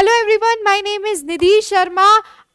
Hello everyone, my name is Nidhi Sharma.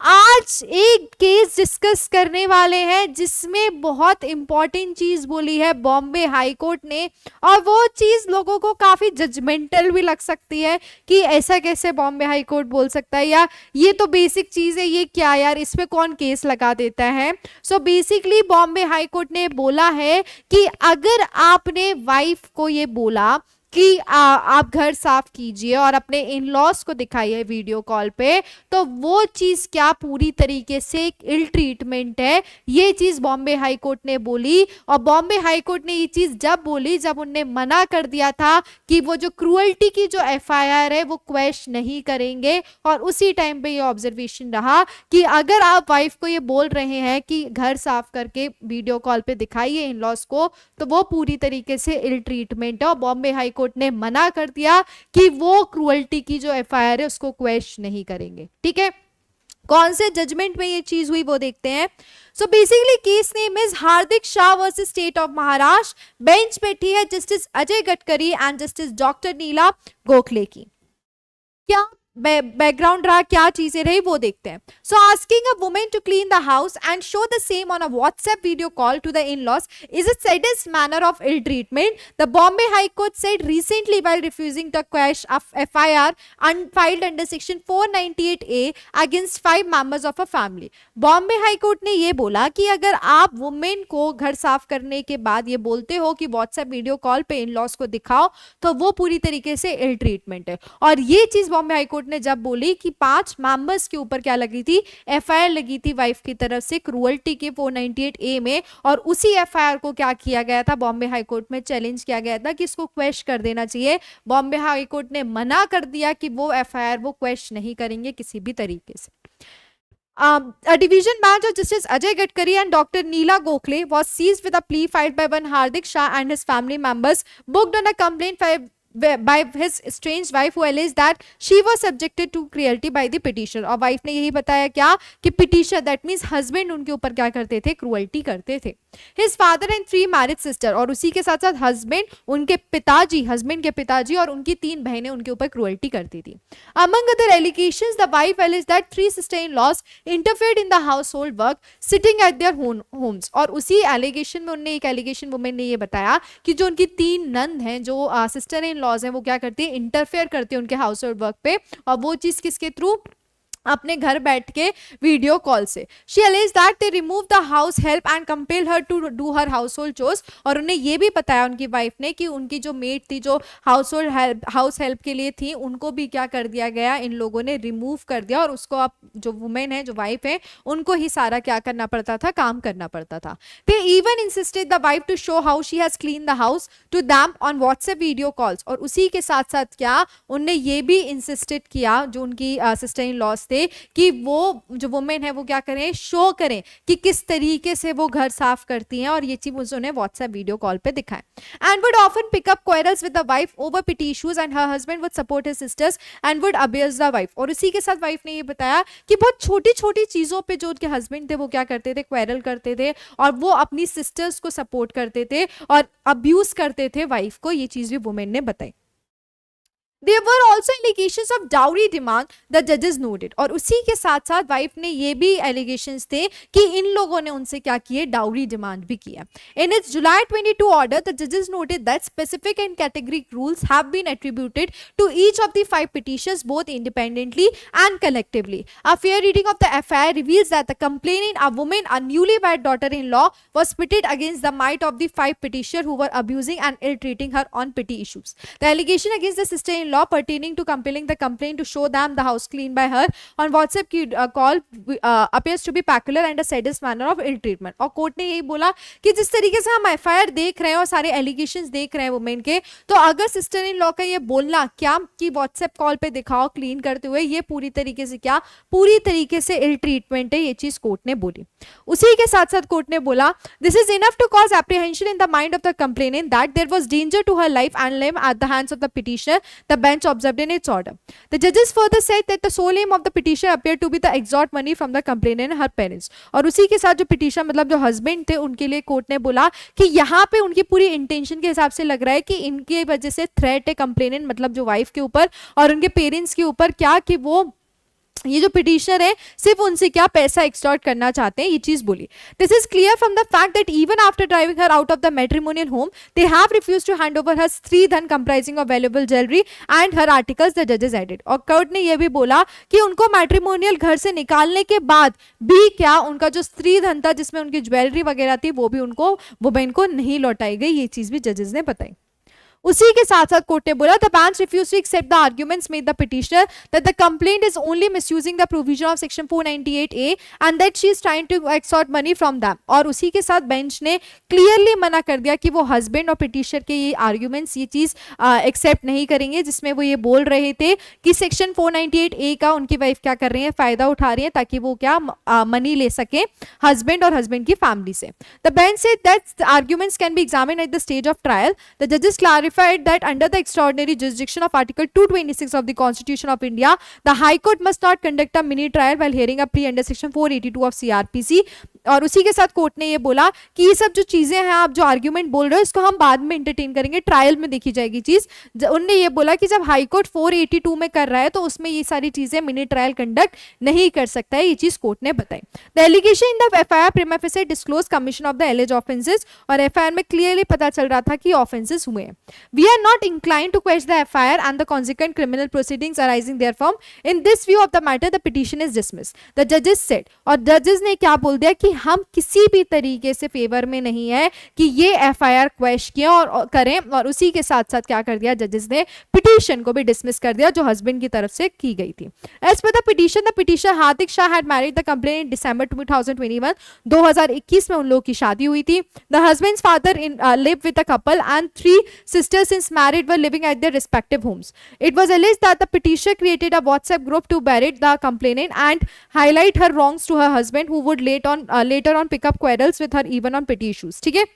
आज एक case discuss करने वाले हैं जिसमें बहुत इंपॉर्टेंट चीज बोली है बॉम्बे हाई कोर्ट ने, और वो चीज लोगों को काफी जजमेंटल भी लग सकती है कि ऐसा कैसे बॉम्बे हाई कोर्ट बोल सकता है, या ये तो बेसिक चीज है, ये क्या यार, इस पे कौन केस लगा देता है। So basically Bombay high court ने बोला है कि अगर आपने वाइफ को ये बोला कि आप घर साफ कीजिए और अपने इन लॉस को दिखाइए वीडियो कॉल पे, तो वो चीज क्या पूरी तरीके से एक इल ट्रीटमेंट है। ये चीज बॉम्बे हाई कोर्ट ने बोली, और बॉम्बे हाई कोर्ट ने ये चीज जब बोली जब उनने मना कर दिया था कि वो जो क्रूअल्टी की जो एफआईआर है वो क्वेश नहीं करेंगे। और उसी टाइम पे ये ऑब्जर्वेशन रहा कि अगर आप वाइफ को ये बोल रहे हैं कि घर साफ करके वीडियो कॉल पे दिखाइए इन लॉस को, तो वो पूरी तरीके से इल ट्रीटमेंट है। और बॉम्बे हाई कोर्ट ने मना कर दिया कि वो क्रूअल्टी की जो एफआईआर है उसको क्वेश नहीं करेंगे। ठीक है, कौन से जजमेंट में ये चीज हुई वो देखते हैं। So basically case name is Hardik Shah versus state of Maharashtra. Bench बैठी है justice Ajay Gadkari and justice doctor Neela Gokhale की। क्या बैकग्राउंड रहा, क्या चीजें रही वो देखते हैं। So asking a women to clean the house and show the same on a WhatsApp video call to the in-laws is a saddest manner of ill treatment, the Bombay High Court said recently while refusing to quash a FIR filed under section 498A against 5 members of a family. Bombay high court ने ये बोला कि अगर आप women को घर साफ करने के बाद ये बोलते हो कि व्हाट्सएप वीडियो कॉल पे इन लॉस को दिखाओ, तो वो पूरी तरीके से इल ट्रीटमेंट है। और ये चीज बॉम्बे हाई कोर्ट ने जब बोली कि 5 मेंबर्स के ऊपर क्या लगी थी, एफआईआर लगी थी वाइफ की तरफ से क्रूअल्टी के 498A में, और उसी एफआईआर को क्या किया गया था, बॉम्बे हाई कोर्ट में चैलेंज किया गया था कि इसको क्वेश कर देना चाहिए। बॉम्बे हाई कोर्ट ने मना कर दिया कि वो एफआईआर वो क्वेश नहीं करेंगे किसी भी तरीके से। A division bench of Justice Ajay Gadkari and Dr. Neela Gokhale was seized with a plea filed by one Hardik Shah and his family members, booked on a complaint by his estranged wife who alleged that she was subjected to cruelty by the petitioner। और wife ने यही बताया क्या कि petitioner that means husband उनके ऊपर क्या करते थे, क्रूअल्टी करते थे। His father and 3 married sister, और उसी के साथ साथ हस्बैंड उनके पिताजी, हस्बैंड के पिताजी और उनकी 3 बहनें उनके ऊपर क्रूअल्टी करती थी। Among other allegations the wife alleged that 3 sister-in-laws interfered in the household work sitting at their homes। और उसी एलिगेशन में उन्होंने एक एलिगेशन वुमेन ने ये बताया कि जो उनकी 3 नंद हैं, जो सिस्टर इन लॉज हैं, वो क्या करती है, इंटरफेयर करती है उनके हाउस होल्ड वर्क पे, और वो चीज किसके थ्रू, अपने घर बैठ के वीडियो कॉल से। She alleged that they removed the house help and compelled her to do her household chores। और उन्हें ये भी बताया उनकी वाइफ ने कि उनकी जो मेड थी, जो हाउस हेल्प के लिए थी, उनको भी क्या कर दिया गया, इन लोगों ने रिमूव कर दिया, और उसको अब जो वुमेन है, जो वाइफ है, उनको ही सारा क्या करना पड़ता था, काम करना पड़ता था। They even insisted the wife to show how she has cleaned the house to them on WhatsApp video calls। और उसी के साथ साथ क्या उनने ये भी इंसिस्टेड किया, जो उनकी सिस्टर इन लॉज थे, कि वो जो वुमेन है वो क्या करें, शो करें कि किस तरीके से वो घर साफ करती हैं, और ये चीज उन्हें व्हाट्सएप वीडियो कॉल पे दिखाएं। And would often pick up quarrels with the wife over petty issues and her husband would support his sisters and would abuse the wife. और उसी के साथ वाइफ ने ये बताया कि बहुत छोटी छोटी चीजों पे जो उनके हस्बैंड थे वो क्या करते थे, क्वेरल करते थे, और वो अपनी सिस्टर्स को सपोर्ट करते थे और अब्यूज करते थे वाइफ को। ये चीज भी वुमेन ने बताई। There were also allegations of dowry demand, the judges noted। और उसी के साथ साथ वाइफ ने ये भी allegations थे कि इन लोगों ने उनसे क्या किए, डाउरी डिमांड भी किया। In its July 22 order, the judges noted that specific and categorical rules have been attributed to each of the 5 petitioners both independently and collectively। A fair reading of the FIR reveals that the complainant, a woman, a newlywed daughter-in-law, was pitted against the might of the 5 petitioners who were abusing and ill-treating her on petty issues। The allegation against the sister-in-law pertaining to compelling the complaint to show them the house cleaned by her on WhatsApp call appears to be peculiar and a saddest manner of ill treatment। और court ने यही बोला कि जिस तरीके से हम FIR देख रहे हैं और सारे एलिगेशंस देख रहे हैं वुमेन के, तो अगर सिस्टर इन लॉ का ये बोलना क्या कि व्हाट्सएप कॉल पे दिखाओ क्लीन करते हुए, ये पूरी तरीके से क्या, पूरी तरीके से इल ट्रीटमेंट है। ये चीज कोर्ट ने बोली। उसी के साथ साथ कोर्ट ने बोला this is enough to cause apprehension in the mind of the complainant that there was danger to her life and limb at the hands of the petitioner. The the bench observed in its order. The judges further said that the sole aim of the petition appeared to be the extort money from the complainant and her parents. और उसी के साथ जो petition मतलब जो husband थे उनके लिए कोर्ट ने बोला कि यहाँ पे उनकी पूरी इंटेंशन के हिसाब से लग रहा है कि इनके वजह से थ्रेट है कंप्लेनेंट मतलब जो वाइफ के ऊपर और उनके पेरेंट्स के ऊपर क्या कि वो ये जो पिटिशनर है सिर्फ उनसे क्या पैसा एक्सटॉर्ट करना चाहते हैं, ये चीज बोली. This is clear from the fact that even after driving her out of the matrimonial home they have refused to hand over her stridhan comprising of valuable jewellery and her articles the जजेस added. और court ने यह भी बोला कि उनको matrimonial घर से निकालने के बाद भी क्या उनका जो स्त्री धन था जिसमें उनकी ज्वेलरी वगैरह थी वो भी उनको वो बहन को नहीं लौटाई गई, ये चीज भी जजेस ने बताई. उसी के साथ साथ कोर्ट ने बोला the bench refuse to accept the arguments made the petitioner that the complaint is only misusing the provision of section 498A and that she is trying to extort money from them. और उसी के साथ bench ने clearly मना कर दिया कि वो हस्बैंड और पिटिशनर के ये आर्गुमेंट्स ये चीज एक्सेप्ट नहीं करेंगे जिसमें वो ये बोल रहे थे कि सेक्शन 498A का उनकी वाइफ क्या कर रही है, फायदा उठा रही है ताकि वो क्या मनी ले सके हस्बैंड और हस्बैंड की फैमिली से. The bench said that arguments can be examined at the stage of trial. The जजेस clarified that under the extraordinary jurisdiction of Article 226 of the Constitution of India, the High Court must not conduct a mini trial while hearing a plea under Section 482 of CRPC. और उसी के साथ court ने ये बोला कि ये सब जो चीजें हैं आप जो आर्ग्यूमेंट बोल रहे हो इसको हम बाद में एंटरटेन करेंगे, ट्रायल में देखी जाएगी चीज. उनने ये बोला कि जब हाई कोर्ट 482 में कर रहा है तो उसमें ये सारी चीजें मिनी ट्रायल कंडक्ट नहीं कर सकता है, ये चीज कोर्ट ने बताई. The allegation in the FIR prima facie disclose commission of the alleged offences. और एफआईआर में क्लियरली पता चल रहा था कि ऑफेंसेस हुए हैं. We are not inclined to question the FIR and the consequent criminal proceedings arising therefrom. In this view of the matter, the petition is dismissed. The judges said. और judges ने क्या बोल दिया कि हम किसी भी तरीके से फेवर में नहीं है कि ये FIR क्वेश्चन किया और करें. और उसी के साथ साथ क्या कर दिया जजेस ने पिटीशन को भी डिसमिस कर दिया जो हस्बैंड की तरफ से की गई थी. As per the petition Hardik Shah had married the complainant in December 2021. 2021 में उन लोगों की शादी हुई थी. The husband's father lived with the couple and 3 sisters since married were living at their respective homes. It was alleged that the petitioner created a WhatsApp group to berate the complainant and highlight her wrongs to her husband, who would later on pick up quarrels with her even on petty issues. ठीक है,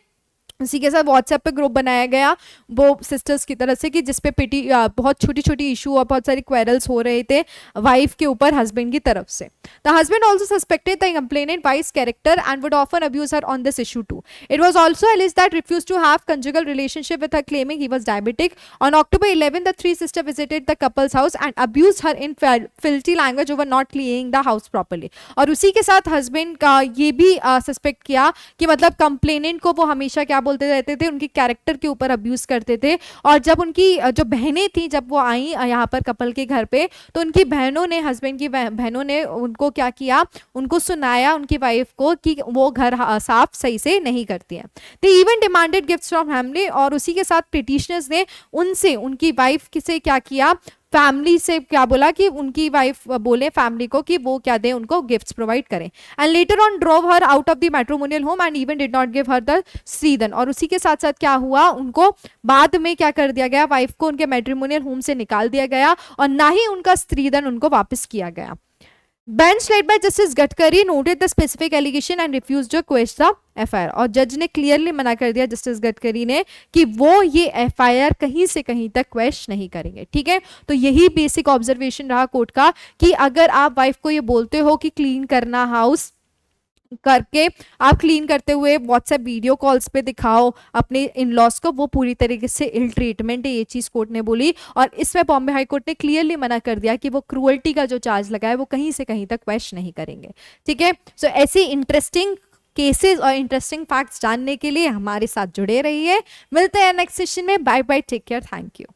उसी के साथ WhatsApp पे group बनाया गया वो sisters की तरफ से कि जिसपे पिटी बहुत छोटी छोटी इशू और बहुत सारी क्वेरल्स हो रहे थे वाइफ के ऊपर हस्बैंड की तरफ से. The husband also suspected the complainant wife's character and would often abuse her on this issue too. It was also alleged that refused to have conjugal relationship with her claiming he was diabetic. On October 11 द 3 sisters visited the couple's house and abused her in filthy language over not cleaning the house properly. और उसी के साथ husband का ये भी suspect किया कि मतलब कंप्लेनेंट को वो हमेशा क्या बोलते रहते थे, उनकी कैरेक्टर के ऊपर अब्यूज करते थे. और जब उनकी जो बहनें थी जब वो आई यहाँ पर कपल के घर पे तो उनकी बहनों ने हस्बैंड की बहनों ने उनको क्या किया, उनको सुनाया उनकी वाइफ को कि वो घर साफ सही से नहीं करती है. They even demanded gifts from family. और उसी के साथ पिटिशनर्स ने उनसे उनकी वाइफ से क्या किया, फैमिली से क्या बोला कि उनकी वाइफ बोले फैमिली को कि वो क्या दे उनको गिफ्ट्स प्रोवाइड करें. And later on drove her out of the matrimonial home and even did not give her the stridhan. और उसी के साथ साथ क्या हुआ, उनको बाद में क्या कर दिया गया, वाइफ को उनके मैट्रिमोनियल होम से निकाल दिया गया और ना ही उनका स्त्रीधन उनको वापस किया गया. Bench led by Justice Gadkari noted the specific allegation and refused to quash the FIR. और जज ने क्लियरली मना कर दिया जस्टिस गडकरी ने कि वो ये FIR कहीं से कहीं तक क्वेश नहीं करेंगे. ठीक है, तो यही बेसिक ऑब्जर्वेशन रहा कोर्ट का कि अगर आप वाइफ को ये बोलते हो कि क्लीन करना हाउस करके आप क्लीन करते हुए व्हाट्सएप वीडियो कॉल्स पे दिखाओ अपने इन लॉस को, वो पूरी तरीके से इल ट्रीटमेंट है, ये चीज कोर्ट ने बोली. और इसमें बॉम्बे हाई कोर्ट ने क्लियरली मना कर दिया कि वो क्रूअल्टी का जो चार्ज लगा है वो कहीं से कहीं तक क्वेश्चन नहीं करेंगे. ठीक है, सो ऐसी इंटरेस्टिंग केसेस और इंटरेस्टिंग फैक्ट्स जानने के लिए हमारे साथ जुड़े रहिए. मिलते हैं नेक्स्ट सेशन में. Bye bye, take care, thank you.